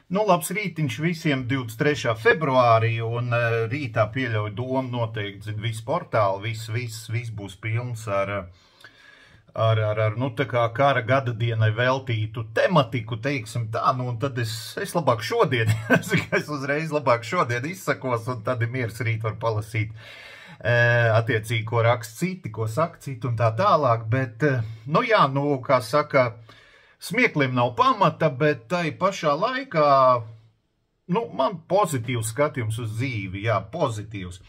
Nu, labs rītiņš visiem 23. februārī, un rītā pieļauj domu noteikti, visi portāli, viss būs pilns ar nu, tā kā kara gada dienai veltītu tematiku, teiksim tā, nu, un tad es labāk šodien, es uzreiz labāk šodien izsakos, un tad ir miers rīt var palasīt attiecīgi, ko raksta citi, ko saka citi un tā tālāk, bet, nu jā, nu, kā saka, smiekliem nav pamata, bet tai pašā laikā, nu, man pozitīvs skatījums uz dzīvi, jā, pozitīvs.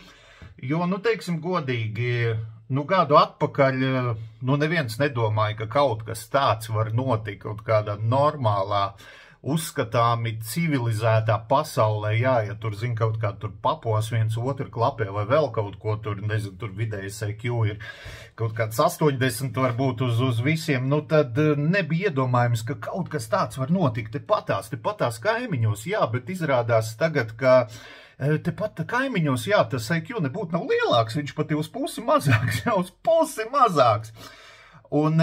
Jo, nu, teiksim godīgi, nu, gadu atpakaļ, nu, neviens nedomāja, ka kaut kas tāds var notikt kaut kādā normālā, uzskatāmi civilizētā pasaulē, jā, ja tur, zin, kaut kā tur papos viens otru klapē vai vēl kaut ko tur, nezinu, tur vidējais IQ ir kaut kāds 80 varbūt uz visiem, nu tad nebija iedomājums, ka kaut kas tāds var notikt tepatās kaimiņos, jā, bet izrādās tagad, ka tepat kaimiņos, jā, tas IQ nebūtu nav lielāks, viņš pat ir uz pusi mazāks, jā, uz pusi mazāks. Un,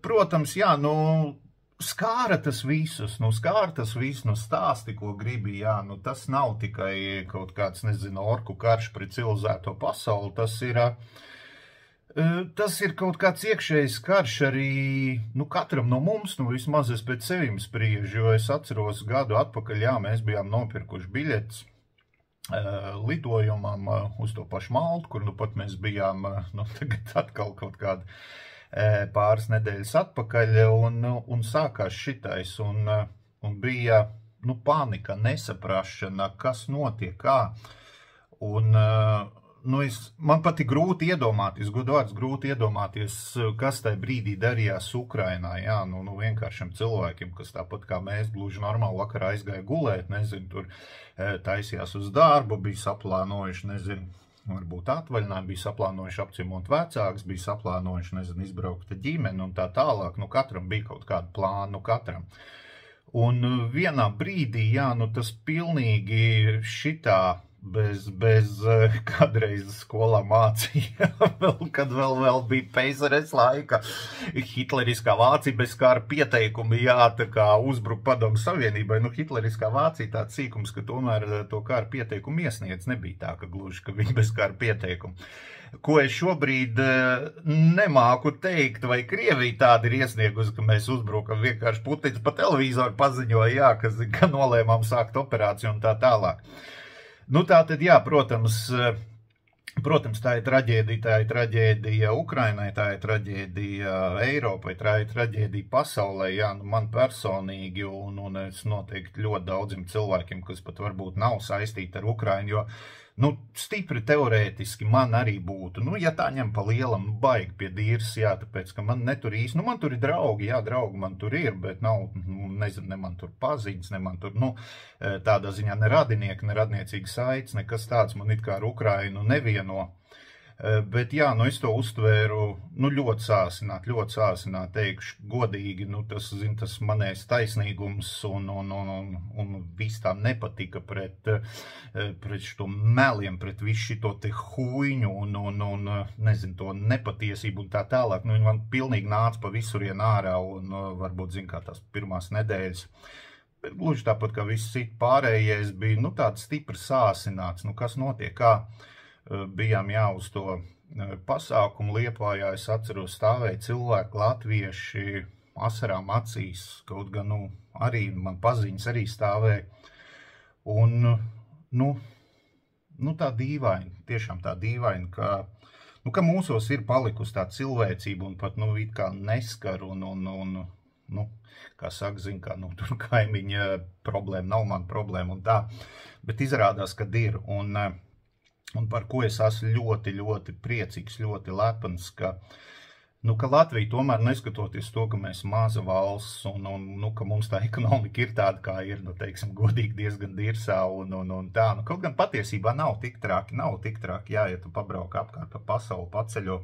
protams, jā, nu, skāra tas visus, nu stāsti, ko gribi, jā, nu tas nav tikai kaut kāds, nezinu, orku karš pret civilizēto pasauli, tas ir kaut kāds iekšējs karš arī, nu, katram no mums, nu, vismaz es pēc sevim spriežu, jo es atceros gadu atpakaļ, jā, mēs bijām nopirkuši biļetes lidojumam uz to pašu Maltu, kur nu pat mēs bijām, nu, tagad atkal kaut kādu pāris nedēļas atpakaļ, un sākās šitais, un bija, nu, panika, nesaprašana, kas notiek, kā, un, nu, man pat ir grūti iedomāties, godvārds grūti iedomāties, kas tajā brīdī darījās Ukrainā, jā, nu, vienkāršiem cilvēkiem, kas tāpat kā mēs gluži normāli vakarā aizgāja gulēt, nezinu, tur taisījās uz darbu, bija saplānojuši, nezinu, varbūt atvaļinājumi, bija saplānojuši apciemot vecāks, bija saplānojuši, nezinu, izbraukt ģimeni un tā tālāk, nu katram bija kaut kāda plāna, nu katram. Un vienā brīdī, jā, nu tas pilnīgi šitā bez kādreiz skolā mācīja, kad vēl bija Peizares laika, hitleriskā Vācija bez kara pieteikumi, jā, tā kā uzbruk Padomu Savienībai, nu hitleriskā Vācija tāds sīkums, ka tomēr to kara pieteikumu iesniedz, nebija tā, ka gluži, ka viņi bez kara pieteikumu. Ko es šobrīd nemāku teikt, vai Krievija tāda ir iesniegusi, ka mēs uzbrukam, vienkārši Putins pa televizoru paziņoja, jā, ka nolēmām sākt operāciju un tā tālāk. Nu tā tad, jā, protams, tā ir traģēdija Ukrainai, tā ir traģēdija Eiropai, tā ir traģēdija pasaulē, jā, nu man personīgi, un es noteikti ļoti daudziem cilvēkiem, kas pat varbūt nav saistīti ar Ukrainu, jo, nu, stipri teorētiski man arī būtu, nu, ja tā ņem pa lielam, baigi pie dīrs, jā, tāpēc, ka man netur īsti, nu, man tur ir draugi, jā, draugi man tur ir, bet nav, nu, nezinu, ne man tur paziņas, ne man tur, nu, tādā ziņā ne radinieki, ne radniecīgi saites, nekas tāds man it kā ar Ukrainu nevieno. Bet, jā, nu, es to uztvēru, nu, ļoti sāsināt, teikšu, godīgi, nu, tas manējs taisnīgums un viss tā nepatika pret šo meliem, pret visu šito te huiņu un nezinu, to nepatiesību un tā tālāk, nu, viņi man pilnīgi nāca pa visurien ārā un varbūt, zin, kā tās pirmās nedēļas. Bet gluži tāpat, kā viss citi pārējais bija, nu, tāds stipri sāsināts, nu, kas notiek, kā bijām, jā, uz to pasākumu Liepājā, es atceros, stāvēja cilvēki, latvieši, asarām acīs, kaut gan, nu, arī man paziņas arī stāvēja, un, nu, tā dīvaini, tiešām tā dīvaini, ka mūsos ir palikusi tā cilvēcība un pat, nu, it kā neskar un nu, kā saka, zin, kā, nu, tur kaimiņa problēma, nav man problēma un tā, bet izrādās, kad ir, un par ko es esmu ļoti priecīgs, ļoti lepns, ka Latvija tomēr neskatoties to, ka mēs maza valsts un nu, ka mums tā ekonomika ir tāda, kā ir, nu, teiksim, godīgi diezgan dirsā un tā, nu, kaut gan patiesībā nav tik traki, jā, ja tu pabrauc apkārt pa pasauli, paceļo,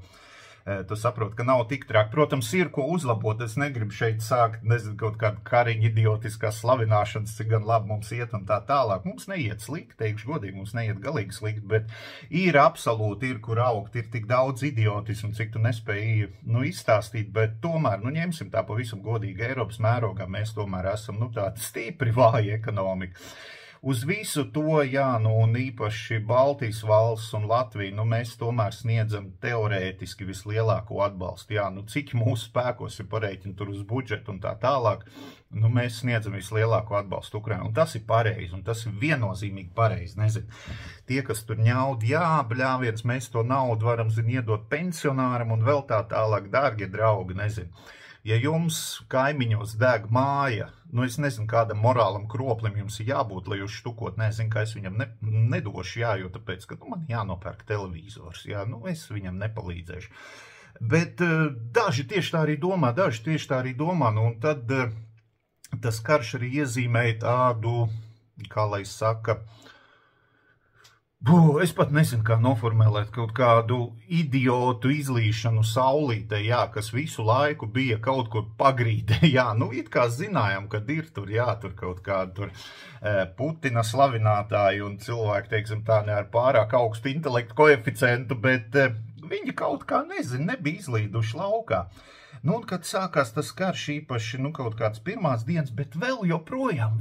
Tu saproti, ka nav tik traki. Protams, ir ko uzlabot. Es negribu šeit sākt, nezinu, kaut kādu kariņu idiotiskās slavināšanas, cik gan labi mums iet un tā tālāk. Mums neiet slikti, teikšu godīgi, mums neiet galīgi slikti, bet ir absolūti, ir kur augt, ir tik daudz idiotismu, cik tu nespēji, izstāstīt, bet tomēr, ņemsim tā pavisam godīgi Eiropas mērogā, mēs tomēr esam, tāda stipri vāja ekonomika. Uz visu to, un īpaši Baltijas valsts un Latvija, mēs tomēr sniedzam teorētiski vislielāko atbalstu. Cik mūsu spēkos ir pareiķini tur uz budžetu un tā tālāk, mēs sniedzam vislielāko atbalstu Ukrainai. Un tas ir pareizi, un tas ir viennozīmīgi pareizi. Nezinu, tie, kas tur ņaud, bļāviens, mēs to naudu varam, iedot pensionāram un vēl tā tālāk, dārgie draugi, nezinu. Ja jums kaimiņos deg māja, es nezinu, kādam morālam kroplim jums ir jābūt, lai jūs štukot, nezinu, ka es viņam nedošu, jo tāpēc, ka man jānopērk televizors, es viņam nepalīdzēšu. Bet daži tieši tā arī domā, un tad tas karš arī iezīmēja tādu, kā lai saka, es pat nezinu, kā noformulēt kaut kādu idiotu izlīšanu saulītē, kas visu laiku bija kaut kur pagrītē, it kā zinājām, kad ir tur kaut kādu Putina slavinātāji un cilvēki, teiksim tā, ne ar pārāk augstu intelektu koeficientu, bet viņi kaut kā, nebija izlīduši laukā. Un kad sākās tas karš īpaši, kaut kāds pirmās dienas, bet vēl joprojām,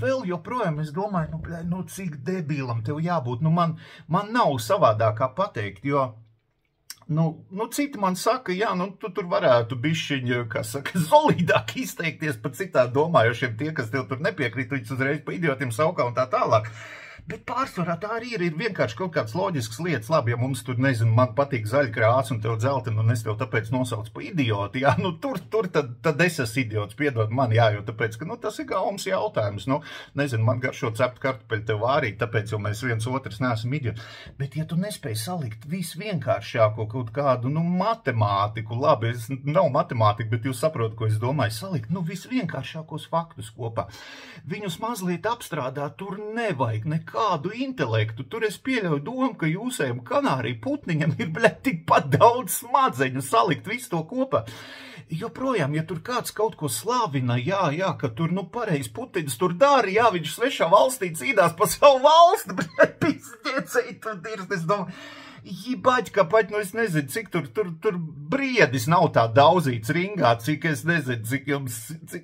es domāju, cik debīlam tev jābūt, man nav savādākā pateikt, jo, citi man saka, tu tur varētu bišķiņ, kā saka, solīdāk izteikties par citādi domājošiem, tie, kas tev tur nepiekrīt, viņus uzreiz pa idiotiem saukā un tā tālāk. Bet pārsvarā tā arī ir vienkārši kaut kādas loģiskas lietas. Labi, ja mums tur, nezinu, man patīk zaļkrāsa un tev dzeltena, un es tev tāpēc nosaucu pa idioti, tur tad es esmu idiots, piedod man, jo tāpēc, ka, tas ir gaumas jautājums. Nezinu, man garšo ceptu kartupeļu tev arī, tāpēc jau mēs viens otrs neesam idioti. Bet, ja tu nespēji salikt visvienkāršāko kaut kādu, matemātiku, labi, nav matemātika, bet jūs saprotat, ko es domāju, salikt, visvienkāršākos faktus kopā. Viņus mazliet apstrādāt, tur nevajag nekādu intelektu. Tur es pieļauju domu, ka jūsējiem kanāriju putniņam ir, tikpat daudz smadzeņu salikt visu to kopā. Joprojām, ja tur kāds kaut ko slavina, ka tur, pareizi Putins tur dara, viņš svešā valstī cīnās pa savu valsti, bet pizdiecēji tur dirst, es domāju, Jibaļka, es nezinu, cik tur briedis nav tā daudzīts ringā, cik es nezinu, cik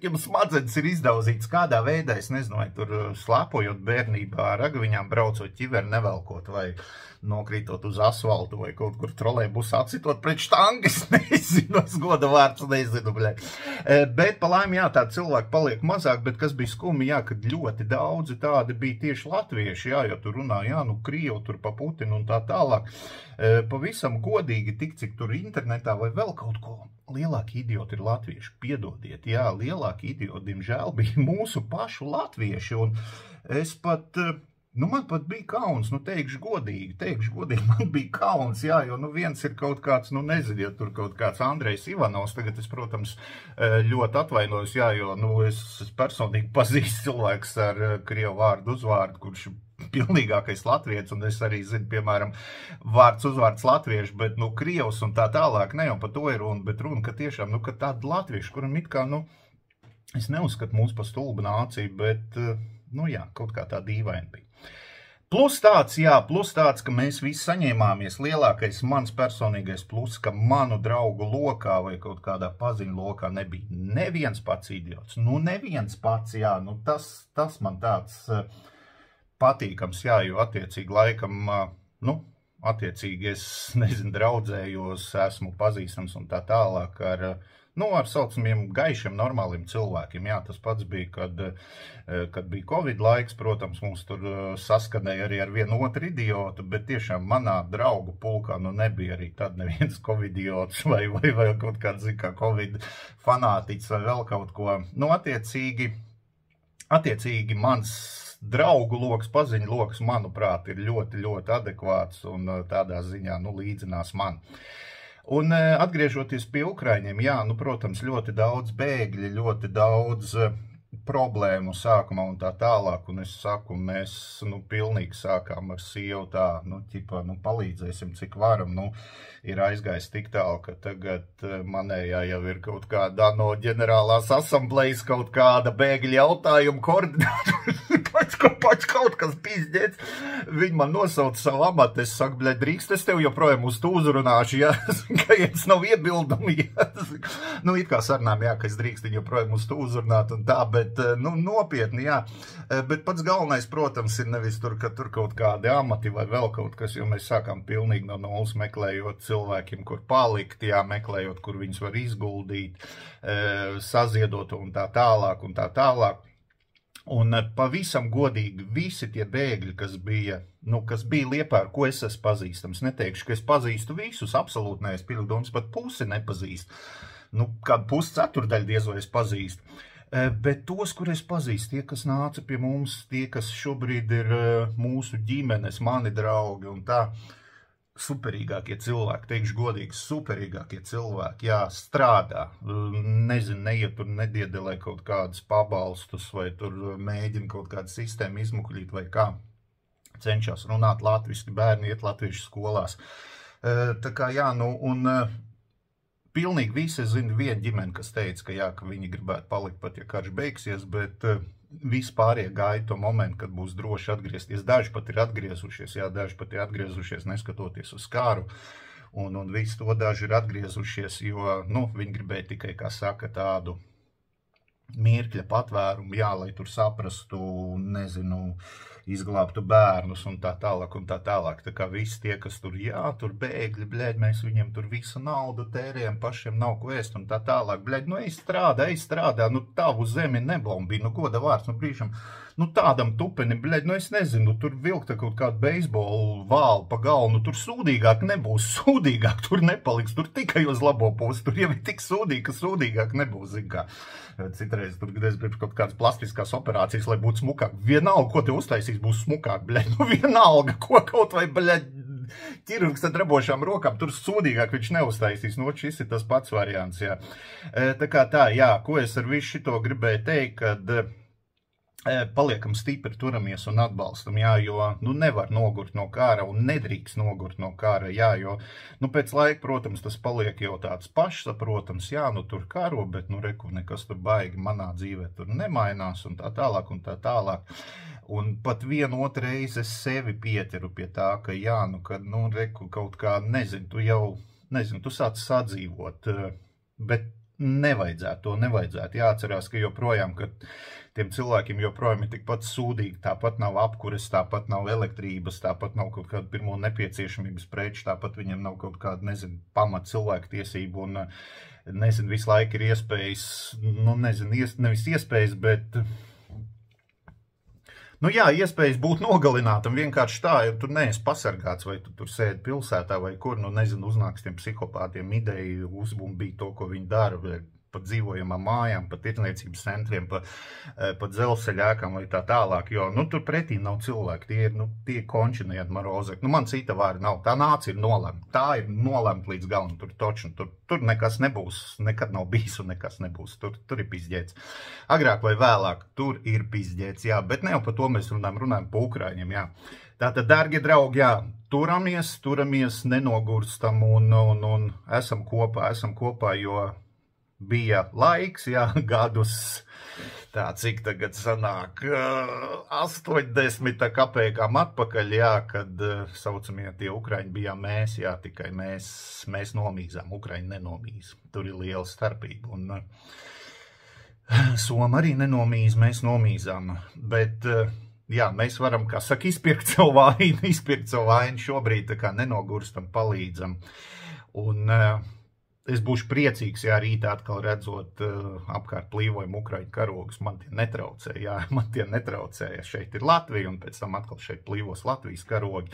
jums smadzenes ir izdauzīts kādā veidā, es nezinu, vai tur slēpojot bērnībā, ragaviņām braucot ķiveri nevelkot, vai nokrītot uz asfaltu, vai kaut kur trolejbus atsitot pret štangas, nezinu, es goda vārds nezinu, bet pa laimi, tā cilvēki paliek mazāk, bet kas bija skumi, kad ļoti daudzi tādi bija tieši latvieši, jo tur runā, Krievu tur pa Putinu un tā tālāk. Pavisam godīgi, cik tur internetā vai vēl kaut ko, lielāki idioti ir latvieši, piedodiet, lielāki idioti, diemžēl, bija mūsu pašu latvieši, un es pat, man pat bija kauns, teikšu godīgi, man bija kauns, jo, viens ir kaut kāds, nezinu, ja tur kaut kāds Andrejs Ivanovs, tagad es, protams, ļoti atvainojos, jo, es personīgi pazīstu cilvēks ar krievu vārdu uzvārdu, kurš pilnīgākais latvietis, un es arī zinu, piemēram, vārds uzvārds latvieši, bet, krievs un tā tālāk, ne jau par to ir runa, bet runa, ka tiešām, ka tādi latvieši, kuram it kā, es neuzskatu mūs par stulbu nāciju, bet, kaut kā tā dīvaini bija. Plus tāds, ka mēs visi saņēmāmies, lielākais mans personīgais plus, ka manu draugu lokā vai kaut kādā paziņu lokā nebija neviens pats idiots, neviens pats, tas man tāds patīkams, jo attiecīgi laikam, attiecīgi es, nezinu, draudzējos, esmu pazīstams un tā tālāk ar saucamiem gaišiem, normāliem cilvēkiem. Tas pats bija, kad bija Covid laiks, protams, mums tur saskanēja arī ar vienu otru idiotu, bet tiešām manā draugu pulkā, nebija arī tad neviens Covid-idiots vai kaut kāds, kā Covid fanātiķis vai vēl kaut ko. Attiecīgi mans draugu loks, paziņu loks, manuprāt, ir ļoti, ļoti adekvāts un tādā ziņā, līdzinās man. Un atgriežoties pie Ukraiņiem, protams, ļoti daudz bēgļi, ļoti daudz problēmu sākumā un tā tālāk, un es saku, mēs, pilnīgi sākām ar sievu tā, palīdzēsim, cik varam, ir aizgājis tik tālu, ka tagad manējā jau ir kaut kāda no ģenerālās asamblejas kaut kāda bēgļu jautājuma koordinātora, pats kaut kas pizdzēts, viņi man nosauca savu amatu, es saku, bļaļ, drīkst, es tev joprojām uz tu uzrunāšu, ja, ka jums nav iebildumi, ja, it kā sarunām, jā, ka es drīkst viņu joprojām uz tu uzrunāt un tā, bet, nopietni, jā, bet pats galvenais, protams, ir nevis tur, ka tur kaut kādi amati vai vēl kaut kas, jo mēs sākām pilnīgi no nulles meklējot cilvēkiem, kur palikt, jā, meklējot, kur viņus var izguldīt, saziedot un tā tālāk un tā tālāk. Un pavisam godīgi visi tie bēgļi, kas bija Liepāja, ko es esmu pazīstams, neteikšu, ka es pazīstu visus, absolūti ne, es pildoms pat pusi nepazīstu. Kādu pusceturdaļu diez vai es pazīstu. Bet tos, kur es pazīstu, tie, kas nāca pie mums, tie, kas šobrīd ir mūsu ģimenes, mani draugi un tā, superīgākie cilvēki, teikšu godīgi, superīgākie cilvēki, jā, strādā, nezinu, neiet tur nediedelē kaut kādus pabalstus vai tur mēģina kaut kādu sistēmu izmukuļīt vai kā, cenšas runāt latviski, bērni iet latviešu skolās. Tā kā, jā, pilnīgi visi, es zinu, viena ģimene, kas teica, ka jā, ka viņi gribētu palikt pat, ja karš beigsies, bet visi pārējie gaida to momentu, kad būs droši atgriezties. Daži pat ir atgriezušies, jā, daži pat ir atgriezušies, neskatoties uz kāru, un visi to daži ir atgriezušies, jo, viņi gribēja tikai, kā saka, tādu mirkļa patvērumu, jā, lai tur saprastu, nezinu, izglābtu bērnus un tā tālāk un tā tālāk. Tā kā visi tie, kas tur, jā, tur bēgļi, bļeļ, mēs viņiem tur visu naudu tērējam, pašiem nav ko ēst un tā tālāk. Bļeļ, ej strādā, tavu zemi nebombī, goda vārds, brīžam, tādam tupenim, bļeļ, es nezinu, tur vilkta kaut kādu beisbolu vālu pa galvu, tur sūdīgāk nebūs, sūdīgāk tur nepaliks, tur tikai uz labo pusi, tur jau ir tik sūdīgi, ka sūdīgāk nebūs, zin kā. Citreiz tur grib kaut kādas plastiskās operācijas, lai būtu smukāk. Vienalga, ko te uztaisīs, būs smukāk, bļeļ, vienalga, ko kaut vai, bļeļ, ķirurgs ar drabošām rokām, tur sūdīgāk viņš neuztaisīs, šis ir tas pats variants, jā. Tā kā tā, jā, ko es ar visu šito gribēju teikt, kad paliekam stipri, turamies un atbalstam, jā, jo, nevar nogurt no kāra un nedrīkst nogurt no kāra, jā, jo, pēc laika, protams, tas paliek jau tāds pašsaprotams, jā, tur karo, bet, reku, nekas tur baigi manā dzīvē tur nemainās un tā tālāk un tā tālāk. Un pat vienu otru reizi es sevi pieķeru pie tā, ka jā, kad, reku, kaut kā, nezinu, tu sāc sadzīvot, bet nevajadzētu, jāatcerās, ka joprojām, ka tiem cilvēkiem joprojām ir tikpat sūdīgi, tāpat nav apkures, tāpat nav elektrības, tāpat nav kaut kāda pirmo nepieciešamības preču, tāpat viņiem nav kaut kāda, nezinu, pamat cilvēku tiesību un, nezinu, visu laiku ir iespējas, nevis iespējas, bet, jā, iespējas būt nogalinātam vienkārši tā, ja tu neesi pasargāts, vai tu tur sēdi pilsētā, vai kur, nezinu, uznāks tiem psihopātiem ideju uzbumbīt to, ko viņi dara, pa dzīvojamām mājām, pa tirdzniecības centriem, pa dzelzceļēkām vai tā tālāk, jo, tur pretī nav cilvēki, tie ir končinieti marozeki, man cita vārda nav, tā nāca ir nolemta, tā ir nolemta līdz galam, tur nekas nebūs, nekad nav bijis un nekas nebūs, tur ir pizģēts. Agrāk vai vēlāk, tur ir pizģēts, jā, bet ne jau par to mēs runājam pa Ukraiņiem, jā. Tātad, dargie draugi, jā, turamies, nenogurstam un esam kopā, jo bija laiks, jā, gadus, tā cik tagad sanāk, 80 kapēkām atpakaļ, jā, kad saucamie tie Ukraiņi bijām mēs, jā, tikai mēs nomīzām, Ukraiņi nenomīz. Tur ir liela starpība, un Soma arī nenomīz, mēs nomīzām, bet, jā, mēs varam, kā saka, izpirkt savu vainu šobrīd, tā kā nenogurstam, palīdzam, un es būšu priecīgs, jā, rītā atkal redzot apkārt plīvojumu Ukraiņu karogus. Man tie netraucē, ja šeit ir Latvija, un pēc tam atkal šeit plīvos Latvijas karogi.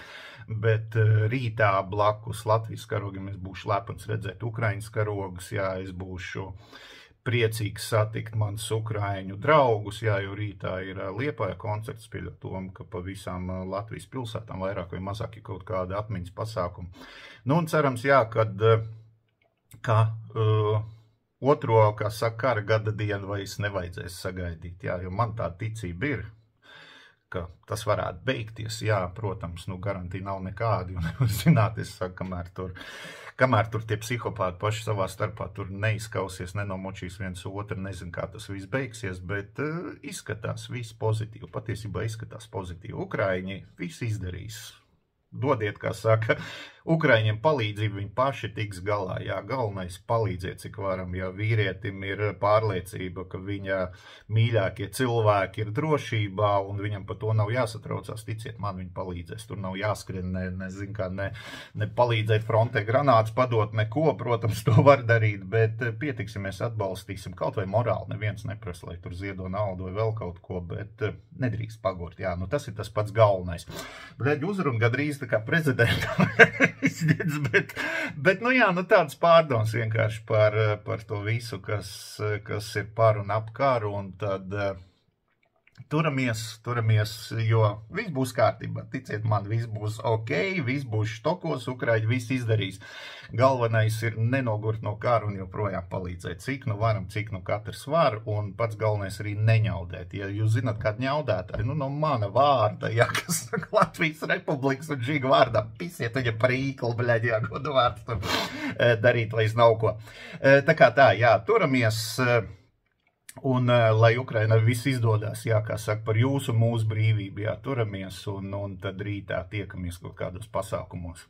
Bet rītā blakus Latvijas karogiem es būšu lepns redzēt Ukraiņas karogus, jā, es būšu priecīgs satikt manus Ukraiņu draugus, jā, jo rītā ir Liepāja koncerts, pieļaut tom, ka pa visām Latvijas pilsētām vairāk vai mazāk ir kaut kāda atmiņas pasākuma. Un cerams, jā, kad otro, kā saka, kara gada dienu vairs nevajadzēs sagaidīt, jā, jo man tā ticība ir, ka tas varētu beigties, jā, protams, garantija nav nekādi, un nevar zināt, es saku, kamēr tur tie psihopāti paši savā starpā tur neizkausies, nenomočīs viens otru, nezinu, kā tas viss beigsies, bet izskatās viss pozitīvi, patiesībā izskatās pozitīvi. Ukraiņi viss izdarīs. Dodiet, kā saka, Ukraiņiem palīdzību, viņi paši tiks galā. Jā, galvenais palīdziet, cik varam, ja vīrietim ir pārliecība, ka viņa mīļākie cilvēki ir drošībā, un viņam par to nav jāsatraucās, ticiet man, viņi palīdzēs. Tur nav jāskrien, ne palīdzēt frontē granātas padot, neko, protams, to var darīt, bet pietiksimies, atbalstīsim, kaut vai morāli, neviens neprasa, lai tur ziedo naudu vai vēl kaut ko, bet nedrīkst pagurt, jā, tas ir tas pats galvenais. Bļaļ, uzruna gadrīz tā kā prezidenta izdiedz, bet jā, tāds pārdoms vienkārši par to visu, kas ir par un ap karu, un tad turamies, jo viss būs kārtībā, ticiet man, viss būs ok, viss būs štokos, Ukraiņi viss izdarīs. Galvenais ir nenogurt no kara un joprojām palīdzēt, cik varam, cik katrs var, un pats galvenais arī neņaudēt. Ja jūs zināt, kādu ņaudētāju, no mana vārda, ja, kas saka Latvijas Republikas un Žiga vārdā, pisiet viņa par īklu, bļaļ, jā, godu vārds tur darīt, vairs nav ko. Tā kā tā, jā, turamies, un lai Ukrainai viss izdodās, jā, kā saka, par jūsu un mūsu brīvību, jā, turamies, un tad rītā tiekamies kaut kādos pasākumos.